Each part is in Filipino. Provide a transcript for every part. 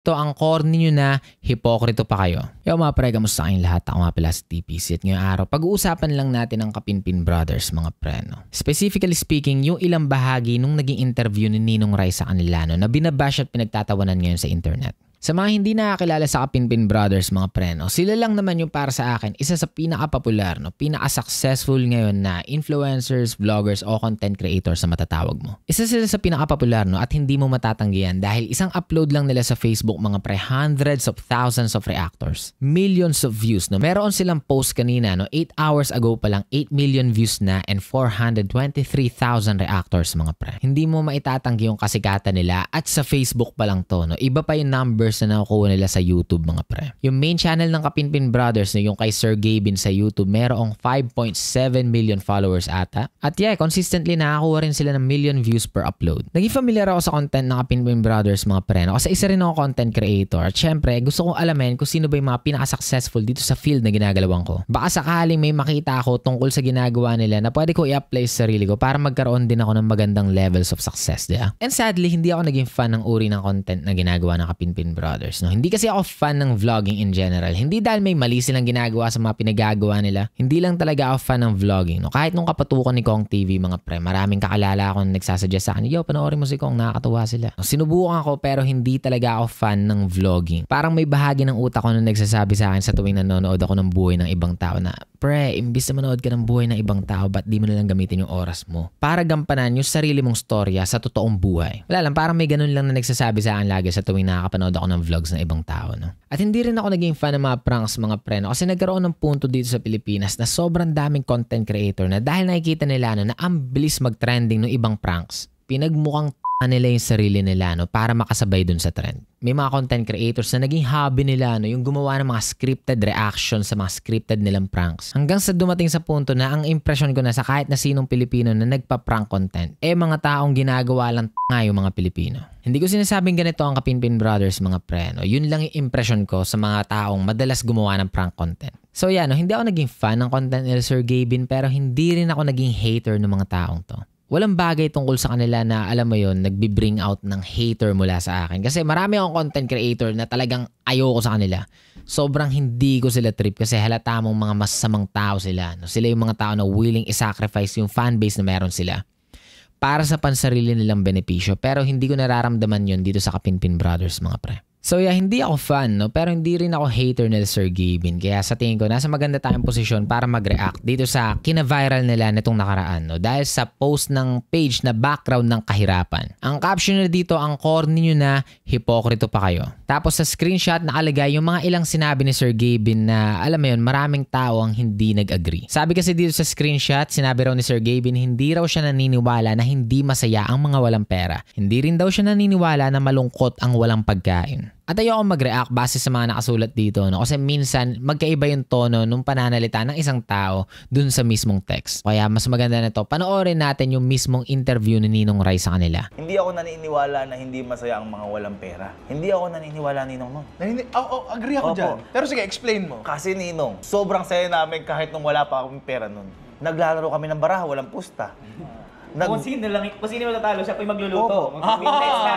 to ang corny nyo na hipokrito pa kayo. Yo mga pre, kamusta kayong lahat? Ako nga pala si TPC at ngayong araw, pag-uusapan lang natin ang Kapinpin Brothers mga pre. No? Specifically speaking, yung ilang bahagi nung naging interview ni Ninong Ry sa kanila na binabash at pinagtatawanan ngayon sa internet. Sa mga hindi nakakilala sa Kapinpin Brothers mga pre, sila lang naman yung para sa akin isa sa pinaka-popular, pinaka-successful ngayon na influencers, vloggers o content creators sa matatawag mo. Isa sila sa pinaka-popular at hindi mo matatanggihan dahil isang upload lang nila sa Facebook mga pre, hundreds of thousands of reactors, millions of views. Meron silang post kanina 8 hours ago pa lang 8 million views na and 423,000 reactors mga pre. Hindi mo maitatanggi yung kasikatan nila at sa Facebook pa lang to. Iba pa yung numbers na nakukuha nila sa YouTube mga pre. Yung main channel ng Kapinpin Brothers yung kay Sir Gabin sa YouTube, merong 5.7 million followers ata. At consistently nakakuha rin sila ng million views per upload. Naging familiar ako sa content ng Kapinpin Brothers mga pre. Kasi isa rin ako content creator. At syempre, gusto kong alamin kung sino ba yung mga pinaka-successful dito sa field na ginagalawan ko. Baka sakaling may makita ako tungkol sa ginagawa nila na pwede ko i-apply sa sarili ko para magkaroon din ako ng magandang levels of success. Diba? And sadly, hindi ako naging fan ng uri ng content na ginagawa ng Kapinpin Brothers. Hindi kasi ako fan ng vlogging in general. Hindi dahil may mali silang ginagawa sa mga pinagagawa nila. Hindi lang talaga ako fan ng vlogging. Kahit nung kapatukan ni Kong TV mga pre, maraming kakilala ako na nagsasuggest sa akin, yo, panoorin mo si Kong, nakakatuwa sila. Sinubukan ako pero hindi talaga ako fan ng vlogging. Parang may bahagi ng utak ko na nagsasabi sa akin sa tuwing nanonood ako ng buhay ng ibang tao na, pre, imbis na manood ka ng buhay ng ibang tao, ba't di mo na lang gamitin yung oras mo? Para gampanan yung sarili mong storya sa totoong buhay. Wala lang, parang may ganun lang na nagsasabi sa akin lagi sa tuwing nakakapanood ako ng vlogs ng ibang tao. At hindi rin ako naging fan ng mga pranks mga pre, kasi nagkaroon ng punto dito sa Pilipinas na sobrang daming content creator na dahil nakikita nila na ang bilis mag-trending ng ibang pranks, pinagmukhang nila yung sarili nila para makasabay dun sa trend. May mga content creators na naging hobby nila yung gumawa ng mga scripted reactions sa mga scripted nilang pranks. Hanggang sa dumating sa punto na ang impression ko na sa kahit na sinong Pilipino na nagpa-prank content, mga taong ginagawa lang yung mga Pilipino. Hindi ko sinasabing ganito ang Kapinpin Brothers mga pre. Yun lang yung impression ko sa mga taong madalas gumawa ng prank content. So hindi ako naging fan ng content ni Sir Gabin pero hindi rin ako naging hater ng mga taong to. Walang bagay tungkol sa kanila na alam mo yon nagbi-bring out ng hater mula sa akin. Kasi marami akong content creator na talagang ayoko sa kanila. Sobrang hindi ko sila trip kasi halata mong mga masasamang tao sila. Sila yung mga tao na willing i-sacrifice yung fanbase na meron sila para sa pansarili nilang benepisyo. Pero hindi ko nararamdaman yon dito sa Kapinpin Brothers mga pre. So hindi ako fan, pero hindi rin ako hater nila Sir Gabin. Kaya sa tingin ko, nasa maganda tayong posisyon para mag-react dito sa kina-viral nila nitong nakaraan. Dahil sa post ng page na background ng kahirapan. Ang caption na dito, ang corny nyo na hipokrito pa kayo. Tapos sa screenshot nakalagay yung mga ilang sinabi ni Sir Gabin na alam mo yun, maraming tao ang hindi nag-agree. Sabi kasi dito sa screenshot, sinabi raw ni Sir Gabin, hindi raw siya naniniwala na hindi masaya ang mga walang pera. Hindi rin daw siya naniniwala na malungkot ang walang pagkain. At ayoko mag-react base sa mga nakasulat dito kasi minsan magkaiba yung tono nung pananalita ng isang tao dun sa mismong text. Kaya mas maganda na to, panoorin natin yung mismong interview ni Ninong Ry sa kanila. Hindi ako naniniwala na hindi masaya ang mga walang pera. Hindi ako naniniwala, Ninong, nun. Agree ako dyan. Pero sige, explain mo. Kasi, Ninong, sobrang saya namin kahit nung wala pa akong pera nun. Naglalaro kami ng baraha, walang pusta. Kung sino matatalo, siya po yung magluluto.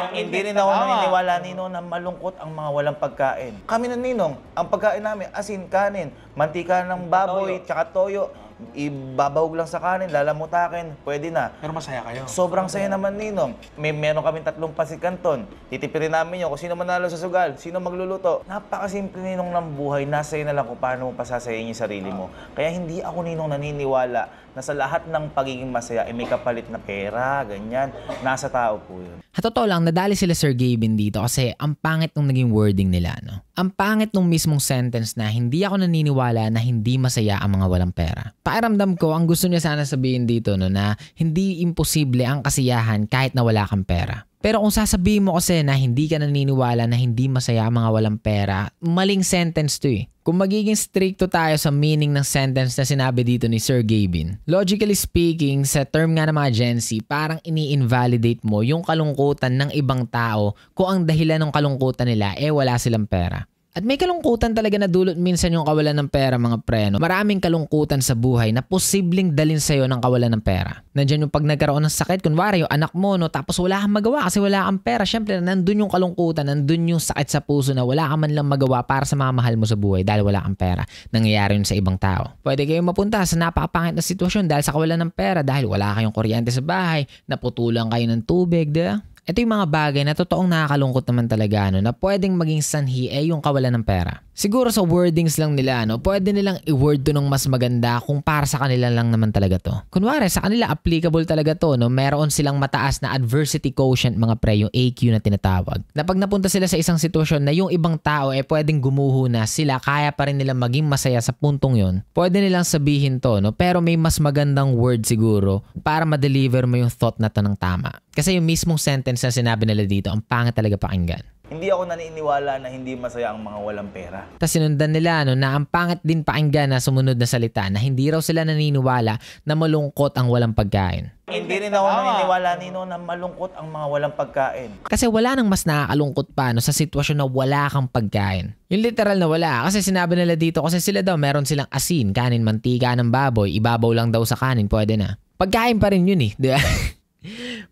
Hindi rin ako naniniwala, Ninong, na malungkot ang mga walang pagkain. Kami na, Ninong, ang pagkain namin, asin, kanin, mantika ng baboy, tsaka toyo. Ibabahog lang sa kanin, lalamutakin, pwede na. Pero masaya kayo. Sobrang saya naman, Ninong. Meron kaming 3 pasit kanton. Titipirin namin yun kung sino manalo sa sugal, sino magluluto. Napakasimple, Ninong, ng buhay. Nasa na lang kung paano mo pasasayain yung sarili mo. Kaya hindi ako, Ninong, naniniwala na sa lahat ng pagiging masaya ay may kapalit na pera, ganyan. Nasa tao po yun. At totoo lang, nadali sila Sir Gabin dito kasi ang pangit nung naging wording nila. Ang pangit nung mismong sentence na hindi ako naniniwala na hindi masaya ang mga walang pera. Pakiramdam ko, ang gusto niya sana sabihin dito na hindi imposible ang kasiyahan kahit na wala kang pera. Pero kung sasabihin mo kasi na hindi ka naniniwala na hindi masaya ang mga walang pera, maling sentence to eh. Kung magiging stricto tayo sa meaning ng sentence na sinabi dito ni Sir Gabin, logically speaking, sa term nga ng mga Gen Z, parang ini-invalidate mo yung kalungkutan ng ibang tao kung ang dahilan ng kalungkutan nila wala silang pera. At may kalungkutan talaga na dulot minsan yung kawalan ng pera mga pre. No? Maraming kalungkutan sa buhay na posibleng dalin sa'yo ng kawalan ng pera. Nandiyan yung pag nagkaroon ng sakit, kunwari yung anak mo, no, tapos wala kang magawa kasi wala kang pera. Siyempre, nandun yung kalungkutan, nandun yung sakit sa puso na wala ka man lang magawa para sa mga mahal mo sa buhay dahil wala kang pera. Nangyayari yun sa ibang tao. Pwede kayong mapunta sa napakapangit na sitwasyon dahil sa kawalan ng pera, dahil wala kayong kuryente sa bahay, naputulan kayo ng tubig, diba? Ito yung mga bagay na totoong nakakalungkot naman talaga na pwedeng maging sanhi yung kawalan ng pera. Siguro sa wordings lang nila, pwede nilang i-word to ng mas maganda kung para sa kanila lang naman talaga to. Kunwari, sa kanila applicable talaga to, meron silang mataas na adversity quotient mga pre, yung AQ na tinatawag. Na pag napunta sila sa isang sitwasyon na yung ibang tao pwedeng gumuho na, sila kaya pa rin nilang maging masaya sa puntong yon. Pwede nilang sabihin to, pero may mas magandang word siguro para ma-deliver mo yung thought na to ng tama. Kasi yung mismong sentence na sinabi nila dito, ang pangit talaga pakinggan. Hindi ako naniniwala na hindi masaya ang mga walang pera. Tapos sinundan nila na ang pangit din pakinggan na sumunod na salita na hindi raw sila naniniwala na malungkot ang walang pagkain. Hindi rin ako naniniwala na malungkot ang mga walang pagkain. Kasi wala nang mas nakakalungkot pa sa sitwasyon na wala kang pagkain. Yung literal na wala. Kasi sinabi nila dito kasi sila daw meron silang asin, kanin, mantika ng baboy, ibabaw lang daw sa kanin, pwede na. Pagkain pa rin yun di ba?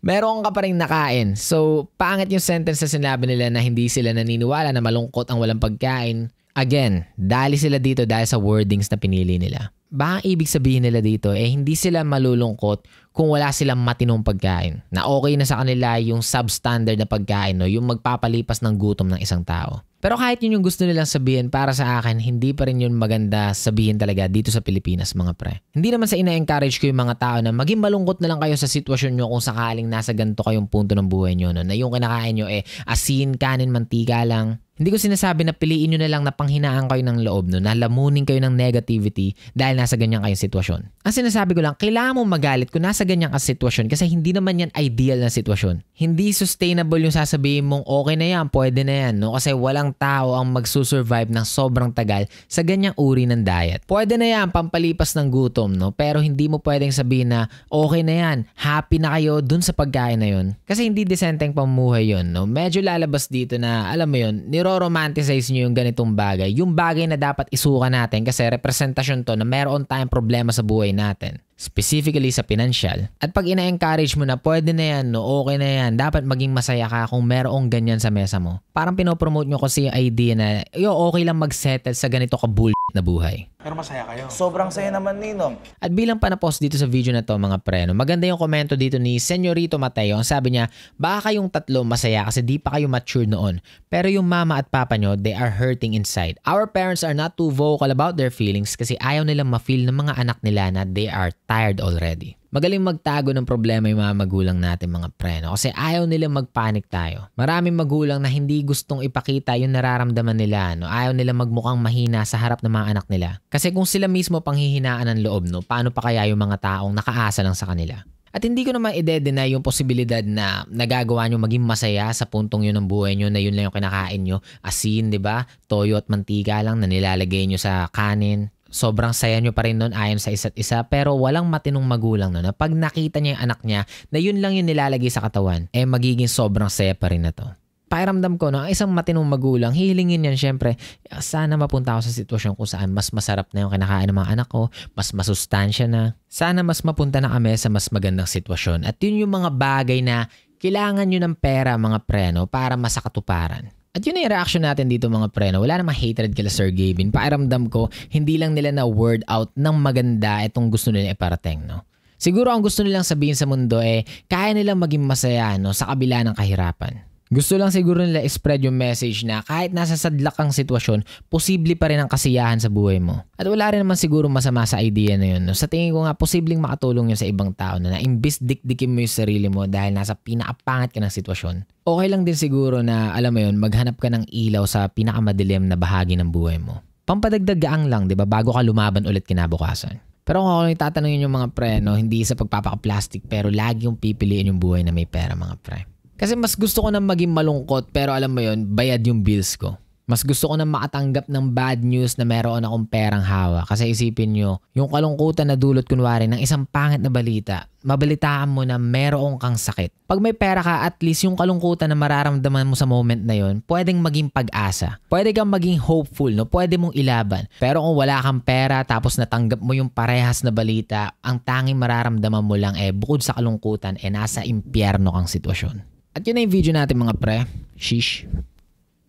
Meron ka pa rin nakain. So, pangit yung sentence na sinabi nila na hindi sila naniniwala na malungkot ang walang pagkain. Again, dali sila dito dahil sa wordings na pinili nila. Baka ibig sabihin nila dito, hindi sila malulungkot kung wala silang matinong pagkain. Na okay na sa kanila yung substandard na pagkain, yung magpapalipas ng gutom ng isang tao. Pero kahit yun yung gusto nilang sabihin, para sa akin, hindi pa rin yun maganda sabihin talaga dito sa Pilipinas mga pre. Hindi naman sa ina-encourage ko yung mga tao na maging malungkot na lang kayo sa sitwasyon nyo kung sakaling nasa ganito kayong punto ng buhay nyo. Na yung kinakain nyo asin, kanin, mantika lang. Hindi ko sinasabi na piliin nyo na lang na panghinaan kayo ng loob, na lamunin kayo ng negativity dahil nasa ganyan kayong sitwasyon. Ang sinasabi ko lang, kailangan mong magalit kung nasa ganyan ka sitwasyon kasi hindi naman yan ideal na sitwasyon. Hindi sustainable yung sasabihin mong okay na yan, pwede na yan, kasi walang tao ang magsusurvive ng sobrang tagal sa ganyang uri ng diet. Pwede na yan, pampalipas ng gutom, pero hindi mo pwedeng sabihin na okay na yan, happy na kayo dun sa pagkain na yun. Kasi hindi decenteng pamuhay yun. Medyo lalabas dito na, alam mo yun, niro-romanticize nyo yung ganitong bagay. Yung bagay na dapat isuka natin kasi representasyon to na meron tayong problema sa buhay natin. Specifically sa financial. At pag ina-encourage mo na pwede na yan, okay na yan, dapat maging masaya ka kung merong ganyan sa mesa mo. Parang pinopromote nyo kasi yung idea na okay lang mag-settle sa ganito ka na buhay. Pero masaya kayo. Sobrang saya naman, Ninong. At bilang panapos dito sa video na to mga pre, maganda yung komento dito ni Senyorito Mateo. Ang sabi niya, baka kayong tatlo masaya kasi di pa kayo mature noon. Pero yung mama at papa nyo, they are hurting inside. Our parents are not too vocal about their feelings kasi ayaw nilang ma-feel ng mga anak nila na they are tired already. Magaling magtago ng problema yung mga magulang natin mga pre, kasi ayaw nilang magpanik tayo. Maraming magulang na hindi gustong ipakita yung nararamdaman nila, ayaw nilang magmukhang mahina sa harap ng mga anak nila. Kasi kung sila mismo panghihinaan ng loob, paano pa kaya yung mga taong nakaasa lang sa kanila? At hindi ko naman i-deny yung posibilidad na nagagawa nyo maging masaya sa puntong yun ng buhay nyo na yun lang yung kinakain nyo. Asin, di ba? Toyo at mantika lang na nilalagay nyo sa kanin. Sobrang saya nyo pa rin nun ayon sa isa't isa pero walang matinong magulang na pag nakita niya yung anak niya na yun lang yung nilalagay sa katawan, magiging sobrang saya pa rin na to. Pakiramdam ko ang isang matinong magulang, hihilingin yan syempre, sana mapunta ako sa sitwasyon kung saan mas masarap na yung kinakain ng mga anak ko, mas masustansya na. Sana mas mapunta na kami sa mas magandang sitwasyon. At yun yung mga bagay na kailangan nyo ng pera mga pre, para masakatuparan. At yun yung reaction natin dito mga pre, wala namang hatred kila Sir Gavin. Pakiramdam ko, hindi lang nila na word out ng maganda itong gusto nila iparating. Siguro ang gusto nilang sabihin sa mundo kaya nilang maging masaya sa kabila ng kahirapan. Gusto lang siguro nila spread yung message na kahit nasa sadlak kang sitwasyon, posible pa rin ang kasiyahan sa buhay mo. At wala rin naman siguro masama sa idea na yun. Sa tingin ko nga, posibleng makatulong yun sa ibang tao na imbis dikdikin mo yung sarili mo dahil nasa pinakapangat ka ng sitwasyon. Okay lang din siguro na, alam mo yun, maghanap ka ng ilaw sa pinakamadilim na bahagi ng buhay mo. Pampadagdag gaang lang, di ba, bago ka lumaban ulit kinabukasan. Pero kung ako yung tatanungin yung mga pre, hindi sa pagpapaka-plastic pero lagi yung pipiliin yung buhay na may pera mga pre. Kasi mas gusto ko na maging malungkot pero alam mo yun, bayad yung bills ko. Mas gusto ko na makatanggap ng bad news na meron akong perang hawak. Kasi isipin nyo, yung kalungkutan na dulot kunwari ng isang pangit na balita, mabalitaan mo na meron kang sakit. Pag may pera ka, at least yung kalungkutan na mararamdaman mo sa moment na yon, pwedeng maging pag-asa. Pwede kang maging hopeful, no? Pwede mong ilaban. Pero kung wala kang pera tapos natanggap mo yung parehas na balita, ang tanging mararamdaman mo lang bukod sa kalungkutan, nasa impyerno kang sitwasyon. At yun na yung video natin mga pre. Sheesh.